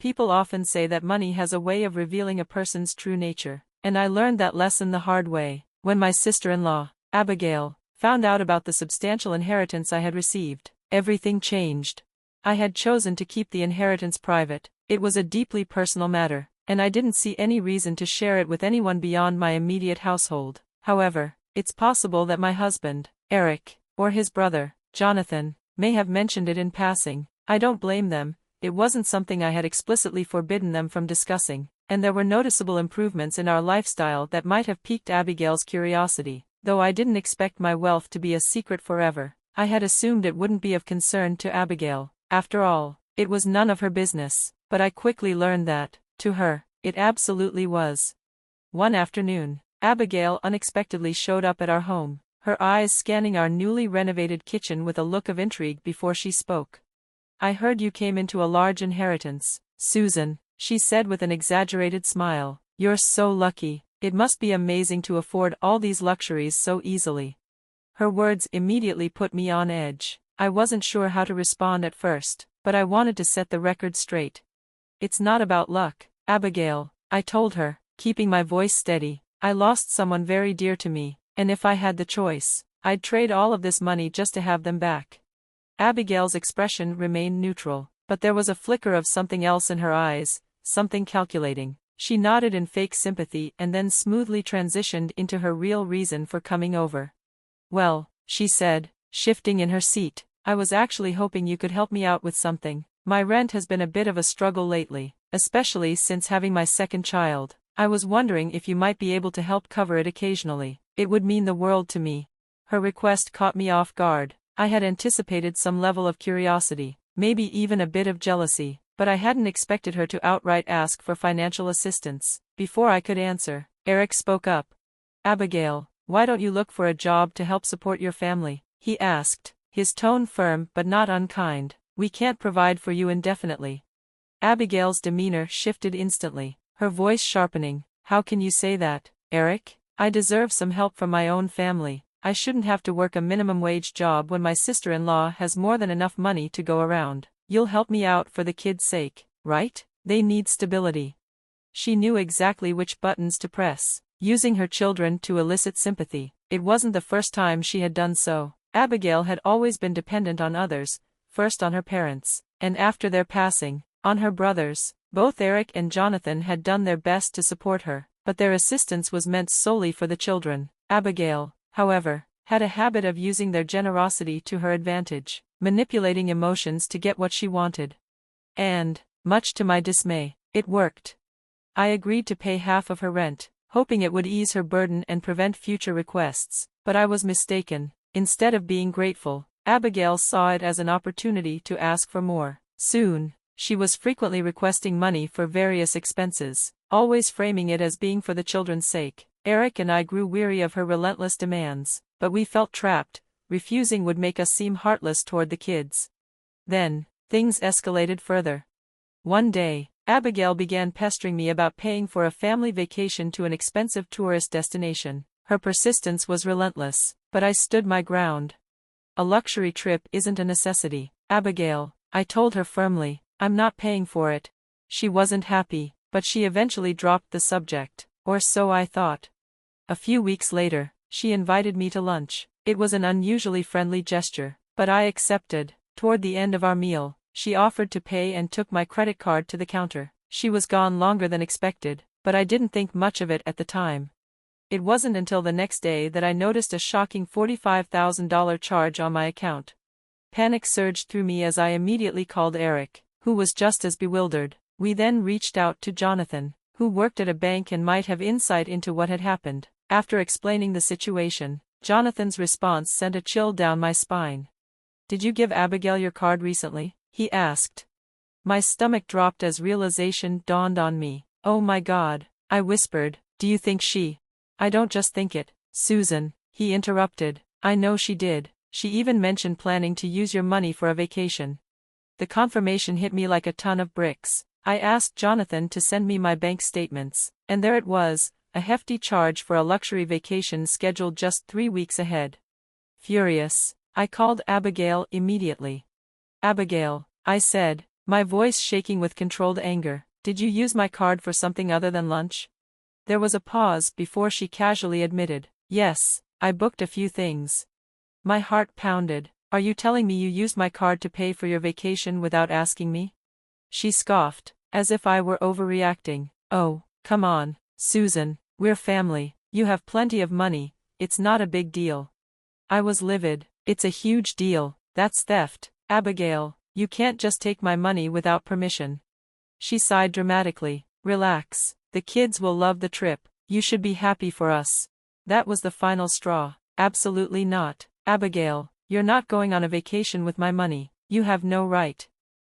People often say that money has a way of revealing a person's true nature, and I learned that lesson the hard way. When my sister-in-law, Abigail, found out about the substantial inheritance I had received, everything changed. I had chosen to keep the inheritance private. It was a deeply personal matter, and I didn't see any reason to share it with anyone beyond my immediate household. However, it's possible that my husband, Eric, or his brother, Jonathan, may have mentioned it in passing. I don't blame them. It wasn't something I had explicitly forbidden them from discussing, and there were noticeable improvements in our lifestyle that might have piqued Abigail's curiosity. Though I didn't expect my wealth to be a secret forever, I had assumed it wouldn't be of concern to Abigail. After all, it was none of her business, but I quickly learned that, to her, it absolutely was. One afternoon, Abigail unexpectedly showed up at our home, her eyes scanning our newly renovated kitchen with a look of intrigue before she spoke. "I heard you came into a large inheritance, Susan," she said with an exaggerated smile. "You're so lucky. It must be amazing to afford all these luxuries so easily." Her words immediately put me on edge. I wasn't sure how to respond at first, but I wanted to set the record straight. "It's not about luck, Abigail," I told her, keeping my voice steady. "I lost someone very dear to me, and if I had the choice, I'd trade all of this money just to have them back." Abigail's expression remained neutral, but there was a flicker of something else in her eyes, something calculating. She nodded in fake sympathy and then smoothly transitioned into her real reason for coming over. "Well," she said, shifting in her seat, "I was actually hoping you could help me out with something. My rent has been a bit of a struggle lately, especially since having my second child. I was wondering if you might be able to help cover it occasionally. It would mean the world to me." Her request caught me off guard. I had anticipated some level of curiosity, maybe even a bit of jealousy, but I hadn't expected her to outright ask for financial assistance. Before I could answer, Eric spoke up. "Abigail, why don't you look for a job to help support your family?" he asked, his tone firm but not unkind. "We can't provide for you indefinitely." Abigail's demeanor shifted instantly, her voice sharpening. "How can you say that, Eric? I deserve some help from my own family. I shouldn't have to work a minimum wage job when my sister-in-law has more than enough money to go around. You'll help me out for the kids' sake, right? They need stability." She knew exactly which buttons to press, using her children to elicit sympathy. It wasn't the first time she had done so. Abigail had always been dependent on others, first on her parents, and after their passing, on her brothers. Both Eric and Jonathan had done their best to support her, but their assistance was meant solely for the children. Abigail, however, had a habit of using their generosity to her advantage, manipulating emotions to get what she wanted. And, much to my dismay, it worked. I agreed to pay half of her rent, hoping it would ease her burden and prevent future requests, but I was mistaken. Instead of being grateful, Abigail saw it as an opportunity to ask for more. Soon, she was frequently requesting money for various expenses, always framing it as being for the children's sake. Eric and I grew weary of her relentless demands, but we felt trapped. Refusing would make us seem heartless toward the kids. Then, things escalated further. One day, Abigail began pestering me about paying for a family vacation to an expensive tourist destination. Her persistence was relentless, but I stood my ground. "A luxury trip isn't a necessity, Abigail," I told her firmly. "I'm not paying for it." She wasn't happy, but she eventually dropped the subject, or so I thought. A few weeks later, she invited me to lunch. It was an unusually friendly gesture, but I accepted. Toward the end of our meal, she offered to pay and took my credit card to the counter. She was gone longer than expected, but I didn't think much of it at the time. It wasn't until the next day that I noticed a shocking $45,000 charge on my account. Panic surged through me as I immediately called Eric, who was just as bewildered. We then reached out to Jonathan, who worked at a bank and might have insight into what had happened. After explaining the situation, Jonathan's response sent a chill down my spine. "Did you give Abigail your card recently?" he asked. My stomach dropped as realization dawned on me. "Oh my God," I whispered. "Do you think she—" "I don't just think it, Susan," he interrupted. "I know she did. She even mentioned planning to use your money for a vacation." The confirmation hit me like a ton of bricks. I asked Jonathan to send me my bank statements, and there it was, a hefty charge for a luxury vacation scheduled just 3 weeks ahead. Furious, I called Abigail immediately. "Abigail," I said, my voice shaking with controlled anger. Did you use my card for something other than lunch? There was a pause before she casually admitted, yes, I booked a few things. My heart pounded. Are you telling me you used my card to pay for your vacation without asking me? She scoffed, as if I were overreacting. Oh, come on, Susan, we're family, you have plenty of money, it's not a big deal. I was livid. It's a huge deal, that's theft, Abigail, you can't just take my money without permission. She sighed dramatically. Relax, the kids will love the trip, you should be happy for us. That was the final straw. Absolutely not, Abigail, you're not going on a vacation with my money, you have no right.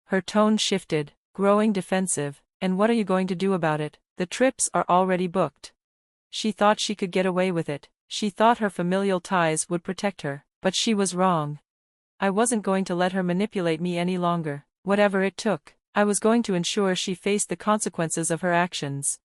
Her tone shifted, growing defensive. And what are you going to do about it? The trips are already booked. She thought she could get away with it. She thought her familial ties would protect her, but she was wrong. I wasn't going to let her manipulate me any longer. Whatever it took, I was going to ensure she faced the consequences of her actions.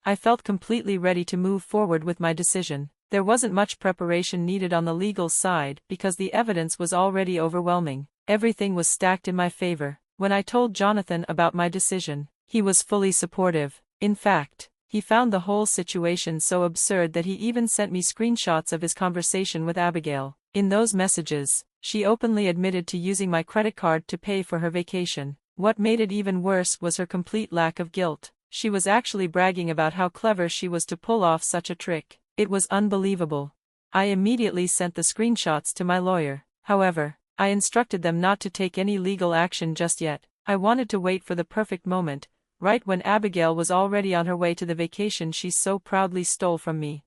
I felt completely ready to move forward with my decision. There wasn't much preparation needed on the legal side because the evidence was already overwhelming. Everything was stacked in my favor. When I told Jonathan about my decision, he was fully supportive. In fact, he found the whole situation so absurd that he even sent me screenshots of his conversation with Abigail. In those messages, she openly admitted to using my credit card to pay for her vacation. What made it even worse was her complete lack of guilt. She was actually bragging about how clever she was to pull off such a trick. It was unbelievable. I immediately sent the screenshots to my lawyer. However, I instructed them not to take any legal action just yet. I wanted to wait for the perfect moment, right when Abigail was already on her way to the vacation she so proudly stole from me.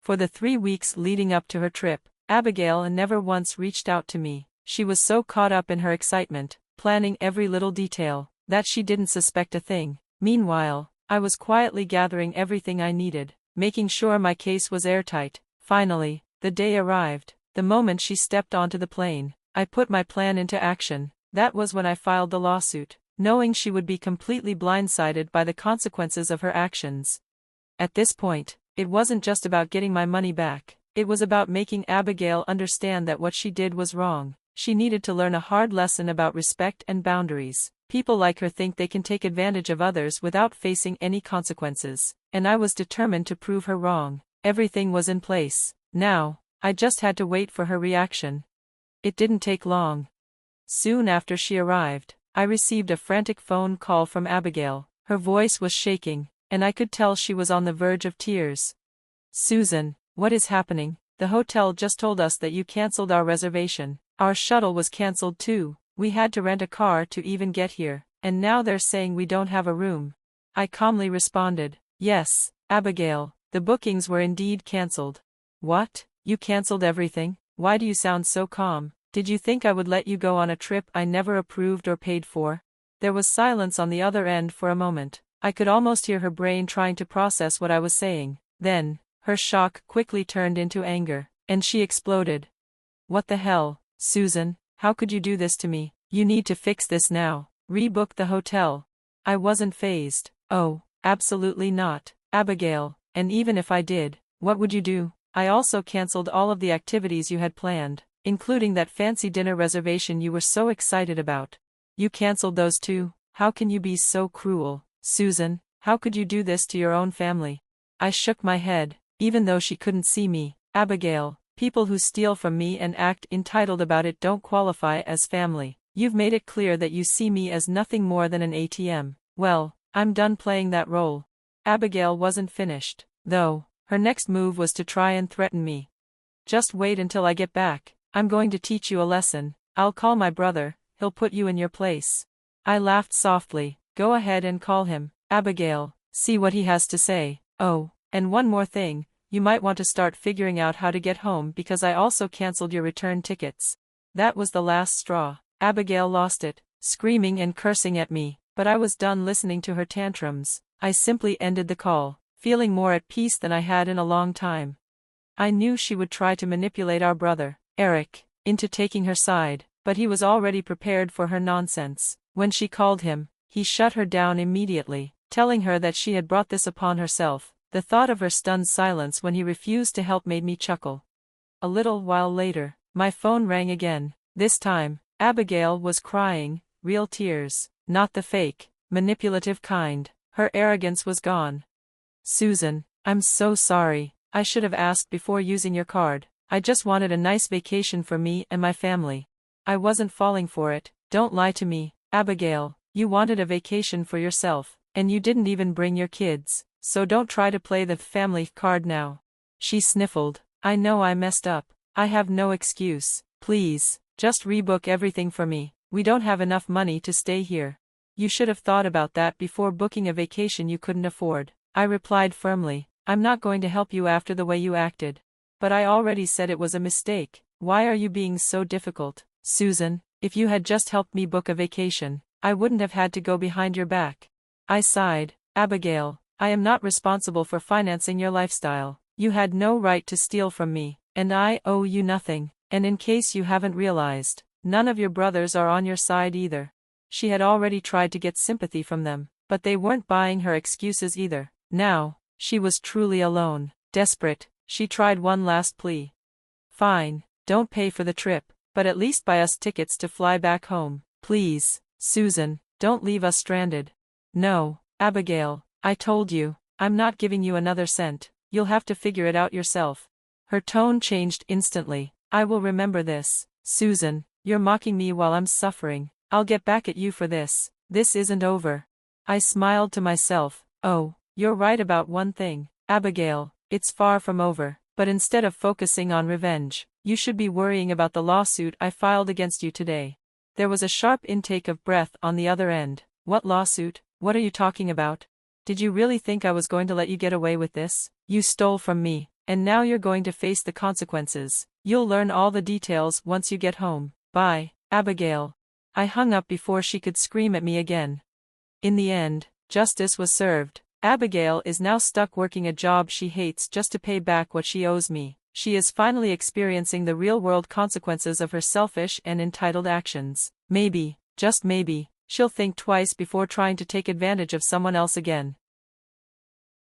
For the 3 weeks leading up to her trip, Abigail never once reached out to me. She was so caught up in her excitement, planning every little detail, that she didn't suspect a thing. Meanwhile, I was quietly gathering everything I needed, making sure my case was airtight. Finally, the day arrived. The moment she stepped onto the plane, I put my plan into action. That was when I filed the lawsuit, knowing she would be completely blindsided by the consequences of her actions. At this point, it wasn't just about getting my money back, it was about making Abigail understand that what she did was wrong. She needed to learn a hard lesson about respect and boundaries. People like her think they can take advantage of others without facing any consequences, and I was determined to prove her wrong. Everything was in place. Now, I just had to wait for her reaction. It didn't take long. Soon after she arrived, I received a frantic phone call from Abigail. Her voice was shaking, and I could tell she was on the verge of tears. Susan, what is happening? The hotel just told us that you canceled our reservation. Our shuttle was canceled too. We had to rent a car to even get here, and now they're saying we don't have a room. I calmly responded, yes, Abigail, the bookings were indeed canceled. What? You canceled everything? Why do you sound so calm? Did you think I would let you go on a trip I never approved or paid for? There was silence on the other end for a moment. I could almost hear her brain trying to process what I was saying. Then, her shock quickly turned into anger, and she exploded. What the hell, Susan? How could you do this to me? You need to fix this now. Rebook the hotel. I wasn't fazed. Oh, absolutely not, Abigail, and even if I did, what would you do? I also canceled all of the activities you had planned, including that fancy dinner reservation you were so excited about. You canceled those too? How can you be so cruel, Susan? How could you do this to your own family? I shook my head, even though she couldn't see me. Abigail, people who steal from me and act entitled about it don't qualify as family. You've made it clear that you see me as nothing more than an ATM. Well, I'm done playing that role. Abigail wasn't finished, though. Her next move was to try and threaten me. Just wait until I get back. I'm going to teach you a lesson. I'll call my brother, he'll put you in your place. I laughed softly. Go ahead and call him, Abigail. See what he has to say. Oh, and one more thing. You might want to start figuring out how to get home because I also canceled your return tickets. That was the last straw. Abigail lost it, screaming and cursing at me, but I was done listening to her tantrums. I simply ended the call, feeling more at peace than I had in a long time. I knew she would try to manipulate our brother, Eric, into taking her side, but he was already prepared for her nonsense. When she called him, he shut her down immediately, telling her that she had brought this upon herself. The thought of her stunned silence when he refused to help made me chuckle. A little while later, my phone rang again. This time, Abigail was crying, real tears, not the fake, manipulative kind. Her arrogance was gone. Susan, I'm so sorry. I should have asked before using your card. I just wanted a nice vacation for me and my family. I wasn't falling for it. Don't lie to me, Abigail. You wanted a vacation for yourself, and you didn't even bring your kids, so don't try to play the family card now. She sniffled. I know I messed up. I have no excuse. Please, just rebook everything for me. We don't have enough money to stay here. You should have thought about that before booking a vacation you couldn't afford. I replied firmly. I'm not going to help you after the way you acted. But I already said it was a mistake. Why are you being so difficult, Susan? If you had just helped me book a vacation, I wouldn't have had to go behind your back. I sighed. Abigail, I am not responsible for financing your lifestyle. You had no right to steal from me, and I owe you nothing. And in case you haven't realized, none of your brothers are on your side either. She had already tried to get sympathy from them, but they weren't buying her excuses either. Now, she was truly alone. Desperate, she tried one last plea. Fine, don't pay for the trip, but at least buy us tickets to fly back home. Please, Susan, don't leave us stranded. No, Abigail, I told you, I'm not giving you another cent. You'll have to figure it out yourself. Her tone changed instantly. I will remember this. Susan, you're mocking me while I'm suffering. I'll get back at you for this. This isn't over. I smiled to myself. Oh, you're right about one thing, Abigail. It's far from over. But instead of focusing on revenge, you should be worrying about the lawsuit I filed against you today. There was a sharp intake of breath on the other end. What lawsuit? What are you talking about? Did you really think I was going to let you get away with this? You stole from me, and now you're going to face the consequences. You'll learn all the details once you get home. Bye, Abigail. I hung up before she could scream at me again. In the end, justice was served. Abigail is now stuck working a job she hates just to pay back what she owes me. She is finally experiencing the real-world consequences of her selfish and entitled actions. Maybe, just maybe, she'll think twice before trying to take advantage of someone else again.